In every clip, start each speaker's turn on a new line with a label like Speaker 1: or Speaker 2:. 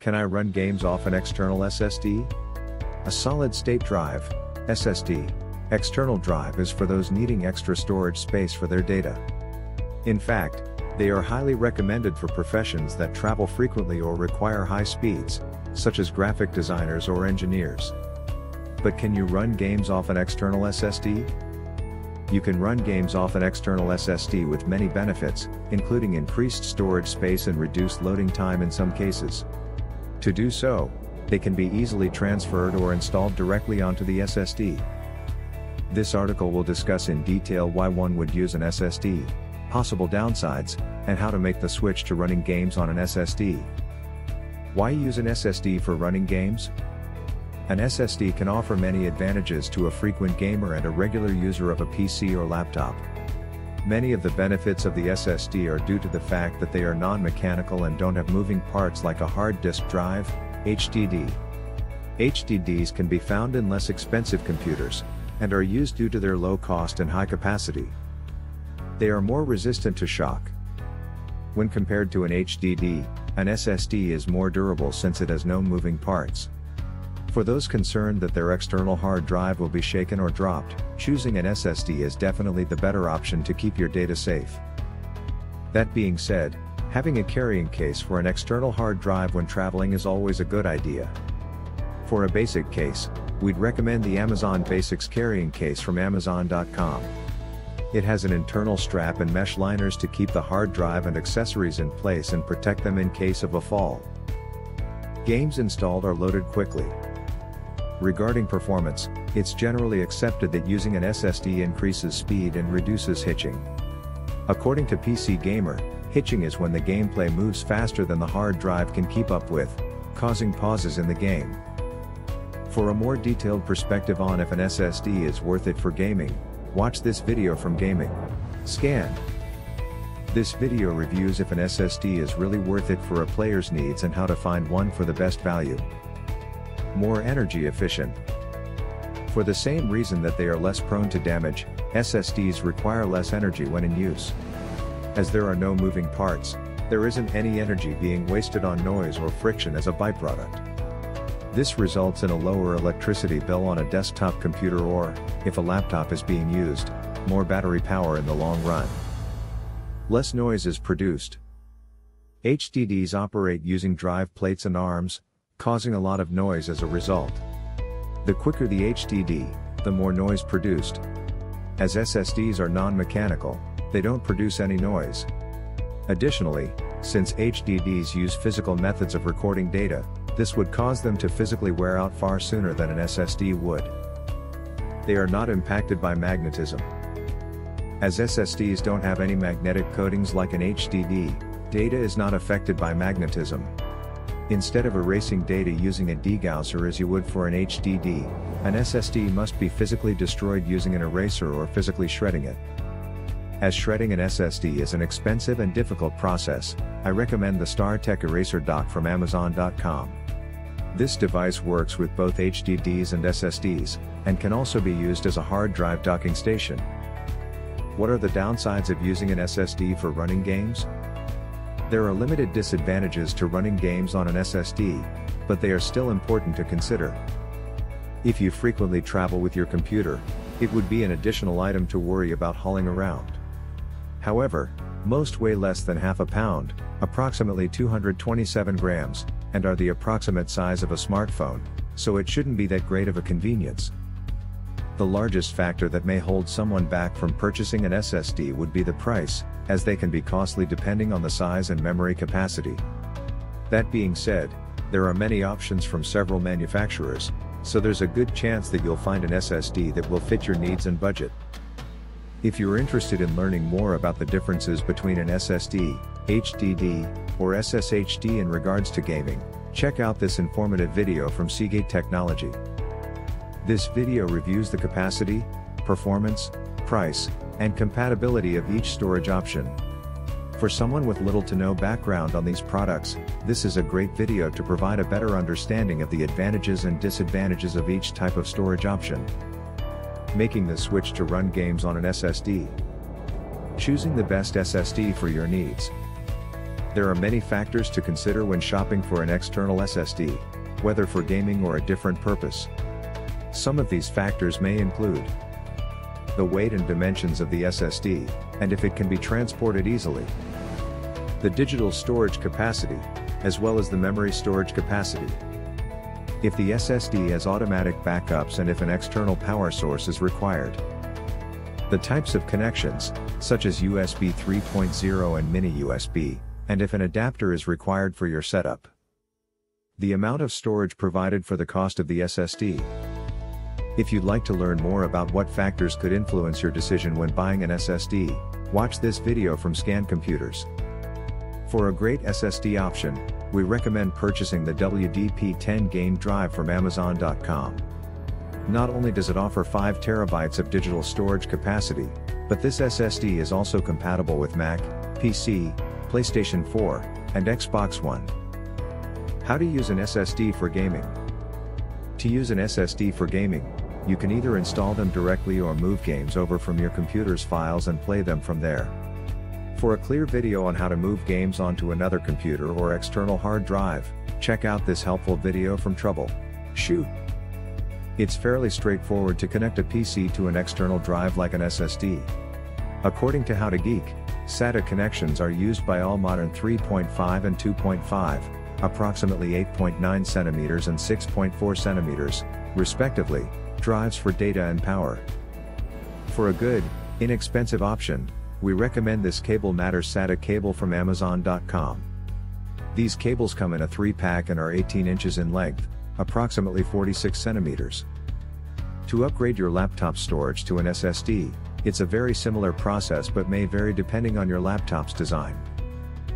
Speaker 1: Can I run games off an external SSD? A solid-state drive, SSD, external drive is for those needing extra storage space for their data. In fact, they are highly recommended for professions that travel frequently or require high speeds, such as graphic designers or engineers. But can you run games off an external SSD? You can run games off an external SSD with many benefits, including increased storage space and reduced loading time in some cases. To do so, they can be easily transferred or installed directly onto the SSD. This article will discuss in detail why one would use an SSD, possible downsides, and how to make the switch to running games on an SSD. Why use an SSD for running games? An SSD can offer many advantages to a frequent gamer and a regular user of a PC or laptop. Many of the benefits of the SSD are due to the fact that they are non-mechanical and don't have moving parts like a hard disk drive, HDD. HDDs can be found in less expensive computers, and are used due to their low cost and high capacity. They are more resistant to shock. When compared to an HDD, an SSD is more durable since it has no moving parts. For those concerned that their external hard drive will be shaken or dropped, choosing an SSD is definitely the better option to keep your data safe. That being said, having a carrying case for an external hard drive when traveling is always a good idea. For a basic case, we'd recommend the Amazon Basics carrying case from Amazon.com. It has an internal strap and mesh liners to keep the hard drive and accessories in place and protect them in case of a fall. Games installed are loaded quickly. Regarding performance, it's generally accepted that using an SSD increases speed and reduces hitching. According to PC Gamer, hitching is when the gameplay moves faster than the hard drive can keep up with, causing pauses in the game. For a more detailed perspective on if an SSD is worth it for gaming, watch this video from Gaming Scan. This video reviews if an SSD is really worth it for a player's needs and how to find one for the best value. More energy efficient. For the same reason that they are less prone to damage, SSDs require less energy when in use. As there are no moving parts, there isn't any energy being wasted on noise or friction as a byproduct. This results in a lower electricity bill on a desktop computer or, if a laptop is being used, more battery power in the long run. Less noise is produced. HDDs operate using drive plates and arms, causing a lot of noise as a result. The quicker the HDD, the more noise produced. As SSDs are non-mechanical, they don't produce any noise. Additionally, since HDDs use physical methods of recording data, this would cause them to physically wear out far sooner than an SSD would. They are not impacted by magnetism. As SSDs don't have any magnetic coatings like an HDD, data is not affected by magnetism. Instead of erasing data using a degausser as you would for an HDD, an SSD must be physically destroyed using an eraser or physically shredding it. As shredding an SSD is an expensive and difficult process, I recommend the StarTech Eraser Dock from Amazon.com. This device works with both HDDs and SSDs, and can also be used as a hard drive docking station. What are the downsides of using an SSD for running games? There are limited disadvantages to running games on an SSD, but they are still important to consider. If you frequently travel with your computer, it would be an additional item to worry about hauling around. However, most weigh less than half a pound, approximately 227 grams, and are the approximate size of a smartphone, so it shouldn't be that great of a convenience. The largest factor that may hold someone back from purchasing an SSD would be the price, as they can be costly depending on the size and memory capacity. That being said, there are many options from several manufacturers, so there's a good chance that you'll find an SSD that will fit your needs and budget. If you're interested in learning more about the differences between an SSD, HDD, or SSHD in regards to gaming, check out this informative video from Seagate Technology. This video reviews the capacity, performance, price, and compatibility of each storage option. For someone with little to no background on these products, this is a great video to provide a better understanding of the advantages and disadvantages of each type of storage option. Making the switch to run games on an SSD. Choosing the best SSD for your needs. There are many factors to consider when shopping for an external SSD, whether for gaming or a different purpose. Some of these factors may include the weight and dimensions of the SSD, and if it can be transported easily, the digital storage capacity, as well as the memory storage capacity, if the SSD has automatic backups and if an external power source is required, the types of connections, such as USB 3.0 and mini USB, and if an adapter is required for your setup, the amount of storage provided for the cost of the SSD. If you'd like to learn more about what factors could influence your decision when buying an SSD, watch this video from Scan Computers. For a great SSD option, we recommend purchasing the WDP10 Game Drive from Amazon.com. Not only does it offer 5 TB of digital storage capacity, but this SSD is also compatible with Mac, PC, PlayStation 4, and Xbox One. How to use an SSD for gaming? To use an SSD for gaming, you can either install them directly or move games over from your computer's files and play them from there. For a clear video on how to move games onto another computer or external hard drive, check out this helpful video from Troubleshoot. It's fairly straightforward to connect a PC to an external drive like an SSD. According to How to Geek, SATA connections are used by all modern 3.5 and 2.5, approximately 8.9 cm and 6.4 cm, respectively, drives for data and power. For a good, inexpensive option, we recommend this Cable Matters SATA cable from Amazon.com. These cables come in a 3-pack and are 18 inches in length, approximately 46 centimeters. To upgrade your laptop storage to an SSD, it's a very similar process but may vary depending on your laptop's design.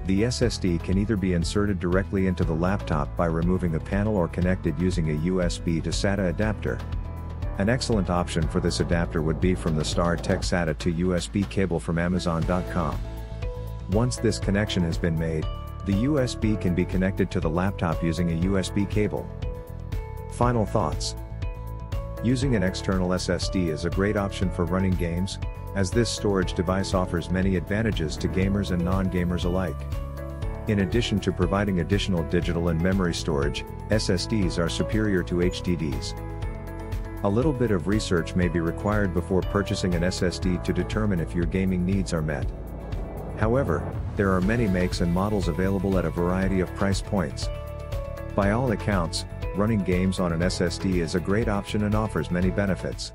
Speaker 1: The SSD can either be inserted directly into the laptop by removing a panel or connected using a USB to SATA adapter. An excellent option for this adapter would be from the StarTech SATA to USB cable from Amazon.com. Once this connection has been made, the USB can be connected to the laptop using a USB cable. Final thoughts. Using an external SSD is a great option for running games, as this storage device offers many advantages to gamers and non-gamers alike. In addition to providing additional digital and memory storage, SSDs are superior to HDDs. A little bit of research may be required before purchasing an SSD to determine if your gaming needs are met. However, there are many makes and models available at a variety of price points. By all accounts, running games on an SSD is a great option and offers many benefits.